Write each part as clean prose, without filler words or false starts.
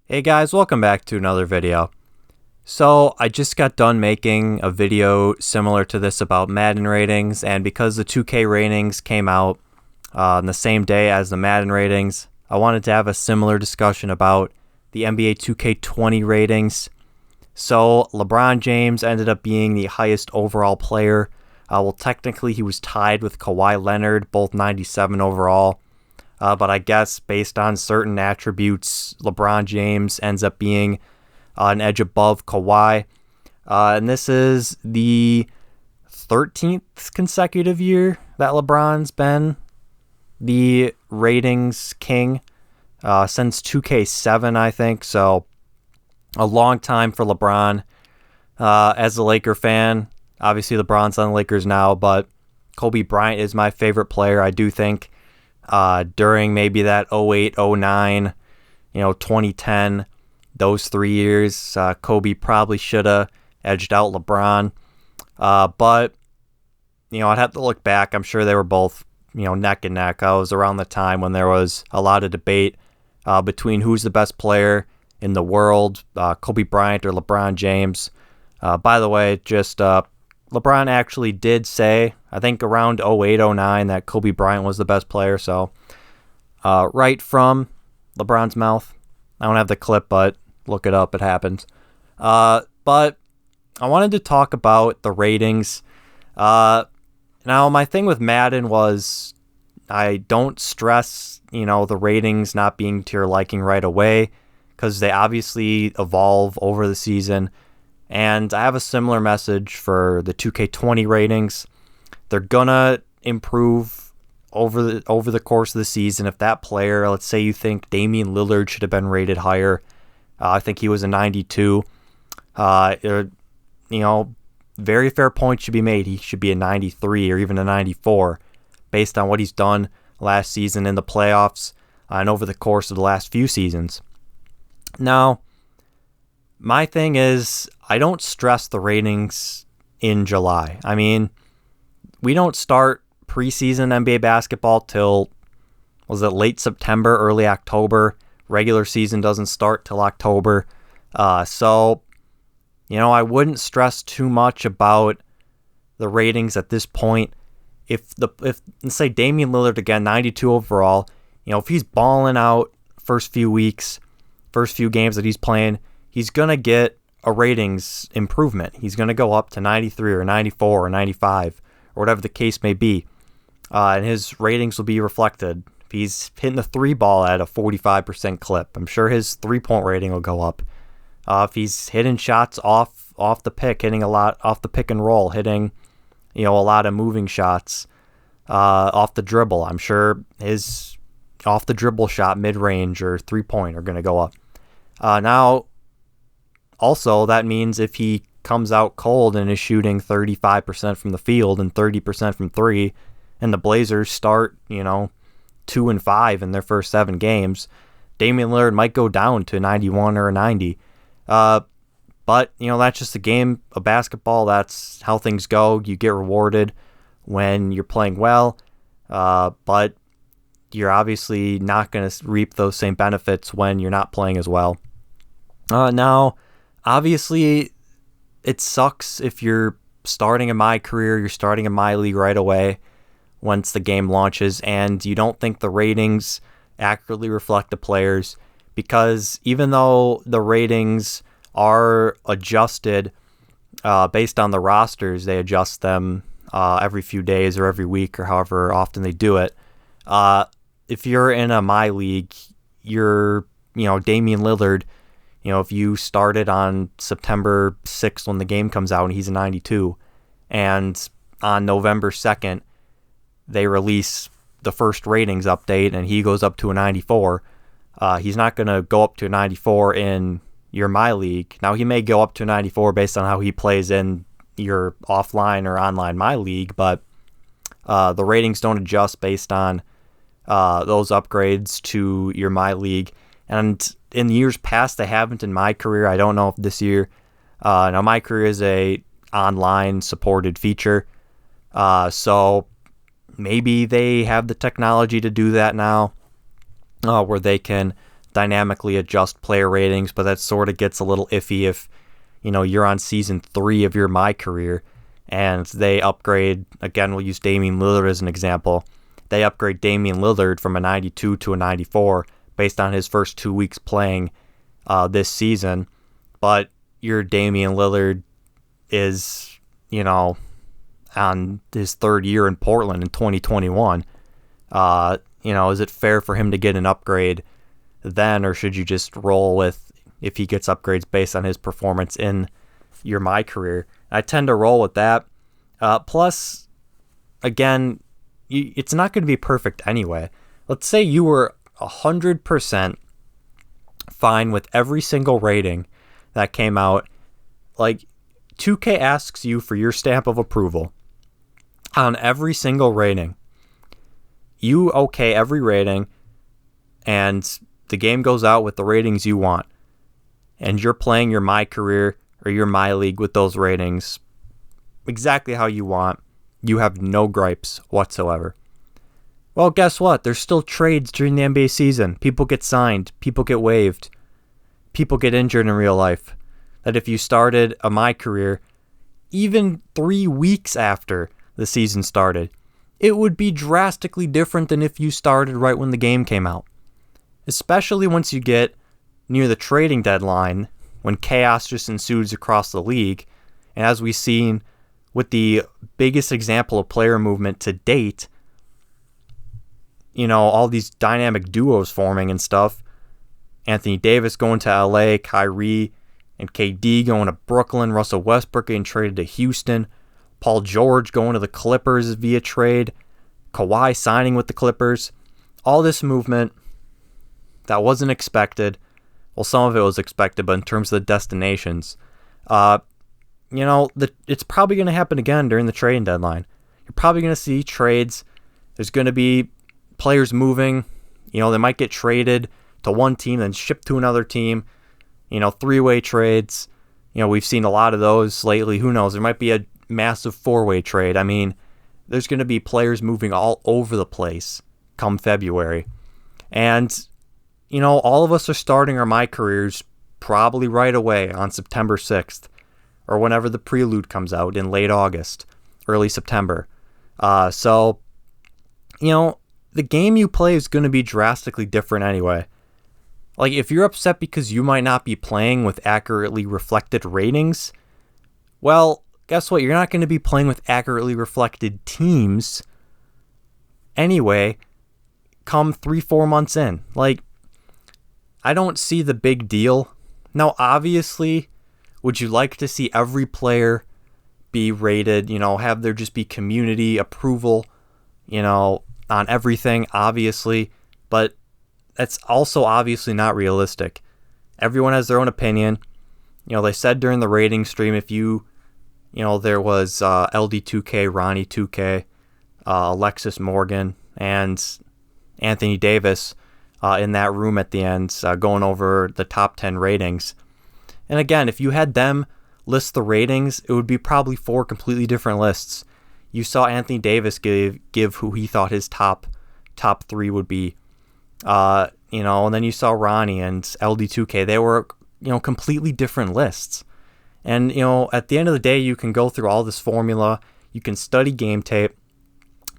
Hey guys, welcome back to another video. So I just got done making a video similar to this about Madden ratings, and because the 2K ratings came out on the same day as the Madden ratings, I wanted to have a similar discussion about the NBA 2K20 ratings. So LeBron James ended up being the highest overall player. Well, technically he was tied with Kawhi Leonard, both 97 overall. But I guess based on certain attributes, LeBron James ends up being an edge above Kawhi. And this is the 13th consecutive year that LeBron's been the ratings king since 2K7, I think. So a long time for LeBron. As a Laker fan, obviously LeBron's on the Lakers now, but Kobe Bryant is my favorite player. I do think during maybe that 08, 09, 2010, those 3 years, Kobe probably should have edged out LeBron. But, I'd have to look back. I'm sure they were both, neck and neck. I was around the time when there was a lot of debate between who's the best player in the world, Kobe Bryant or LeBron James. By the way, LeBron actually did say, I think around 08, 09, that Kobe Bryant was the best player. So, right from LeBron's mouth. I don't have the clip, but look it up. It happened. But I wanted to talk about the ratings. Now, my thing with Madden was I don't stress, the ratings not being to your liking right away because they obviously evolve over the season. And I have a similar message for the 2K20 ratings. They're gonna improve over the course of the season. If that player, let's say you think Damian Lillard should have been rated higher, I think he was a 92. Very fair point should be made. He should be a 93 or even a 94 based on what he's done last season in the playoffs and over the course of the last few seasons. Now, my thing is, I don't stress the ratings in July. I mean, we don't start preseason NBA basketball till, was it late September, early October? Regular season doesn't start till October. So, I wouldn't stress too much about the ratings at this point. If let's say Damian Lillard again, 92 overall, if he's balling out first few weeks, first few games that he's playing, he's going to get a ratings improvement. He's going to go up to 93 or 94 or 95 or whatever the case may be. And his ratings will be reflected. If he's hitting the three ball at a 45% clip, I'm sure his three-point rating will go up. If he's hitting shots off the pick, hitting a lot off the pick and roll, hitting, a lot of moving shots off the dribble, I'm sure his off the dribble shot, mid-range or three-point are going to go up. Now, also, that means if he comes out cold and is shooting 35% from the field and 30% from three, and the Blazers start, 2-5 in their first 7 games, Damian Lillard might go down to 91 or a 90. But, that's just a game of basketball. That's how things go. You get rewarded when you're playing well, but you're obviously not going to reap those same benefits when you're not playing as well. Now, obviously, it sucks if you're starting in my career, you're starting in my league right away once the game launches, and you don't think the ratings accurately reflect the players, because even though the ratings are adjusted based on the rosters, they adjust them every few days or every week or however often they do it. If you're in a my league, you're, Damian Lillard, if you started on September 6th when the game comes out and he's a 92, and on November 2nd, they release the first ratings update and he goes up to a 94, he's not going to go up to a 94 in your my league. Now, he may go up to a 94 based on how he plays in your offline or online my league, but the ratings don't adjust based on those upgrades to your my league. And in years past, they haven't in my career. I don't know if this year. Now, my career is a online supported feature, so maybe they have the technology to do that now, where they can dynamically adjust player ratings, but that sort of gets a little iffy if, you're on season 3 of your My Career and they upgrade, again, we'll use Damian Lillard as an example. They upgrade Damian Lillard from a 92 to a 94 based on his first 2 weeks playing this season. But your Damian Lillard is, on his 3rd year in Portland in 2021. Is it fair for him to get an upgrade then, or should you just roll with if he gets upgrades based on his performance in your My Career? I tend to roll with that. Plus, again, it's not going to be perfect anyway. Let's say you were 100% fine with every single rating that came out. Like, 2K asks you for your stamp of approval on every single rating. You okay every rating, and the game goes out with the ratings you want. And you're playing your My Career or your My League with those ratings exactly how you want. You have no gripes whatsoever. Well, guess what? There's still trades during the NBA season. People get signed. People get waived. People get injured in real life. That if you started a My Career, even 3 weeks after the season started, it would be drastically different than if you started right when the game came out. Especially once you get near the trading deadline, when chaos just ensues across the league. And as we've seen with the biggest example of player movement to date, all these dynamic duos forming and stuff. Anthony Davis going to LA, Kyrie and KD going to Brooklyn, Russell Westbrook getting traded to Houston, Paul George going to the Clippers via trade, Kawhi signing with the Clippers. All this movement that wasn't expected. Well, some of it was expected, but in terms of the destinations, it's probably going to happen again during the trading deadline. You're probably going to see trades. There's going to be players moving. They might get traded to one team, then shipped to another team. 3-way trades. We've seen a lot of those lately. Who knows? There might be a massive 4-way trade. I mean, there's going to be players moving all over the place come February. And, all of us are starting our My Careers probably right away on September 6th or whenever the prelude comes out in late August, early September. So, the game you play is going to be drastically different anyway. Like, if you're upset because you might not be playing with accurately reflected ratings, well, guess what? You're not going to be playing with accurately reflected teams anyway come 3-4 months in. Like, I don't see the big deal. Now, obviously, would you like to see every player be rated, have there just be community approval, on everything, obviously, but that's also obviously not realistic. Everyone has their own opinion. They said during the rating stream, if there was LD2K, Ronnie 2K, Alexis Morgan, and Anthony Davis in that room at the end going over the top 10 ratings. And again, if you had them list the ratings, it would be probably 4 completely different lists. You saw Anthony Davis give who he thought his top 3 would be. And then you saw Ronnie and LD2K. They were, completely different lists. And, at the end of the day, you can go through all this formula. You can study game tape.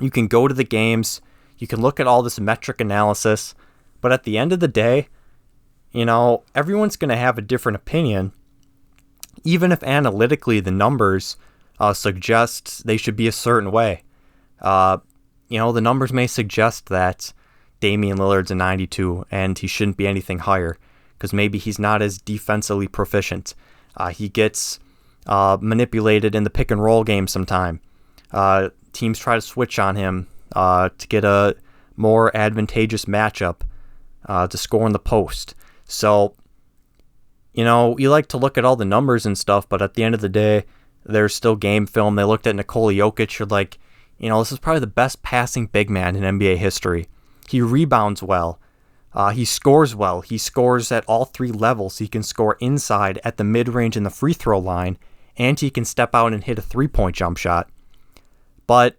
You can go to the games. You can look at all this metric analysis. But at the end of the day, everyone's going to have a different opinion. Even if analytically the numbers suggest they should be a certain way. The numbers may suggest that Damian Lillard's a 92 and he shouldn't be anything higher because maybe he's not as defensively proficient. He gets manipulated in the pick and roll game sometime. Teams try to switch on him to get a more advantageous matchup to score in the post. So, you like to look at all the numbers and stuff, but at the end of the day, there's still game film. They looked at Nikola Jokic. You're like, this is probably the best passing big man in NBA history. He rebounds well. He scores well. He scores at all 3 levels. He can score inside, at the mid-range, and the free throw line, and he can step out and hit a 3-point jump shot. But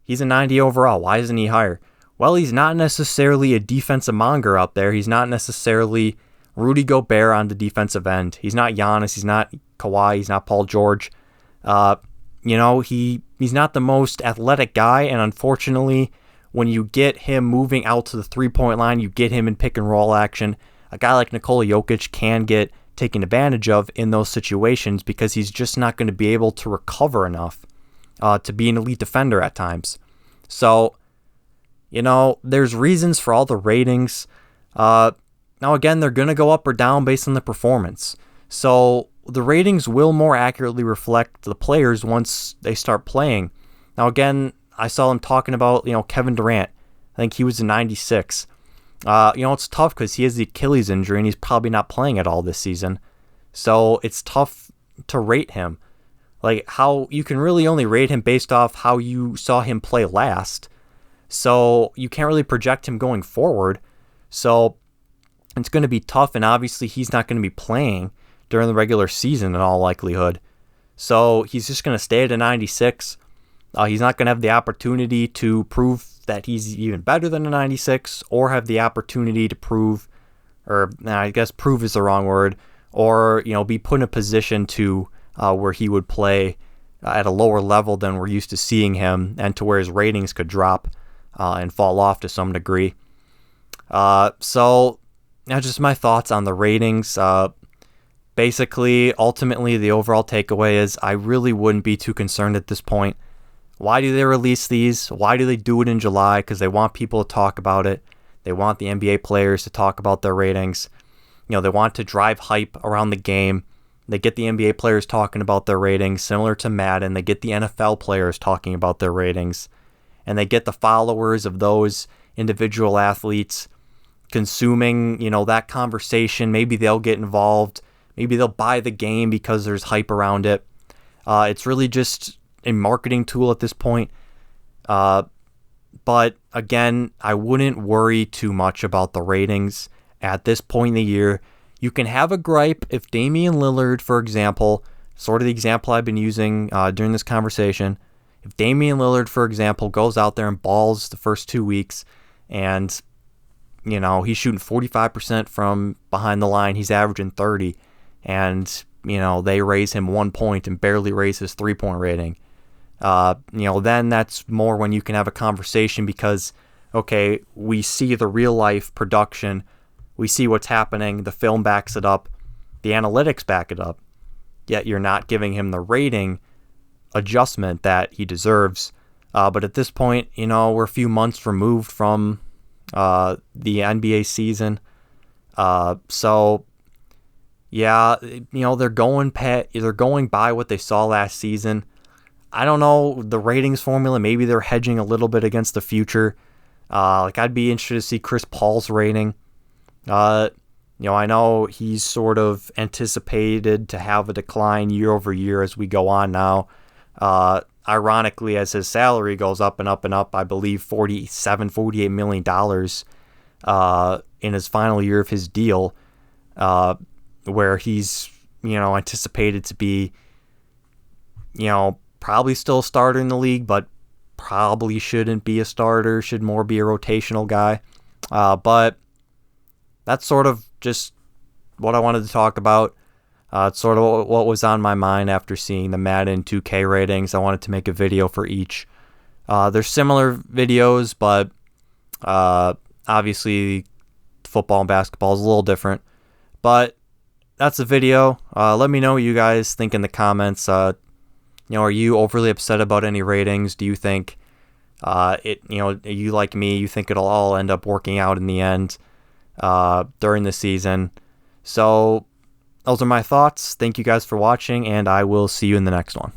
he's a 90 overall. Why isn't he higher? Well, he's not necessarily a defensive monger out there. He's not necessarily Rudy Gobert on the defensive end. He's not Giannis. He's not Kawhi. He's not Paul George. He's not the most athletic guy, and unfortunately, when you get him moving out to the three-point line, you get him in pick-and-roll action. A guy like Nikola Jokic can get taken advantage of in those situations because he's just not going to be able to recover enough to be an elite defender at times. So, there's reasons for all the ratings. Now, again, they're going to go up or down based on the performance. So the ratings will more accurately reflect the players once they start playing. Now, again, I saw them talking about, Kevin Durant. I think he was a 96. It's tough because he has the Achilles injury and he's probably not playing at all this season. So it's tough to rate him. Like, how you can really only rate him based off how you saw him play last. So you can't really project him going forward. So it's going to be tough, and obviously he's not going to be playing during the regular season in all likelihood. So he's just going to stay at a 96. He's not going to have the opportunity to prove that he's even better than a 96, or have the opportunity to prove, or I guess prove is the wrong word, or be put in a position to where he would play at a lower level than we're used to seeing him, and to where his ratings could drop and fall off to some degree. So now just my thoughts on the ratings. Basically, ultimately, the overall takeaway is I really wouldn't be too concerned at this point. Why do they release these? Why do they do it in July? Because they want people to talk about it. They want the NBA players to talk about their ratings. They want to drive hype around the game. They get the NBA players talking about their ratings, similar to Madden. They get the NFL players talking about their ratings. And they get the followers of those individual athletes consuming, that conversation. Maybe they'll get involved. Maybe they'll buy the game because there's hype around it. It's really just a marketing tool at this point. But again, I wouldn't worry too much about the ratings at this point in the year. You can have a gripe if Damian Lillard, for example, sort of the example I've been using during this conversation. If Damian Lillard, for example, goes out there and balls the first 2 weeks and, he's shooting 45% from behind the line, he's averaging 30, and, they raise him 1 point and barely raise his 3-point rating. Then that's more when you can have a conversation because, okay, we see the real life production, we see what's happening, the film backs it up, the analytics back it up, yet you're not giving him the rating adjustment that he deserves. But at this point, we're a few months removed from the NBA season. So yeah, they're going by what they saw last season. I don't know the ratings formula. Maybe they're hedging a little bit against the future. I'd be interested to see Chris Paul's rating. I know he's sort of anticipated to have a decline year over year as we go on now. Ironically, as his salary goes up and up and up, I believe $48 million in his final year of his deal, where he's, anticipated to be, probably still a starter in the league, but probably shouldn't be a starter, should more be a rotational guy. But that's sort of just what I wanted to talk about. It's sort of what was on my mind after seeing the Madden 2K ratings. I wanted to make a video for each. They're similar videos, but obviously football and basketball is a little different. But that's the video. Let me know what you guys think in the comments. Are you overly upset about any ratings? Do you think you like me, you think it'll all end up working out in the end during the season? So those are my thoughts. Thank you guys for watching, and I will see you in the next one.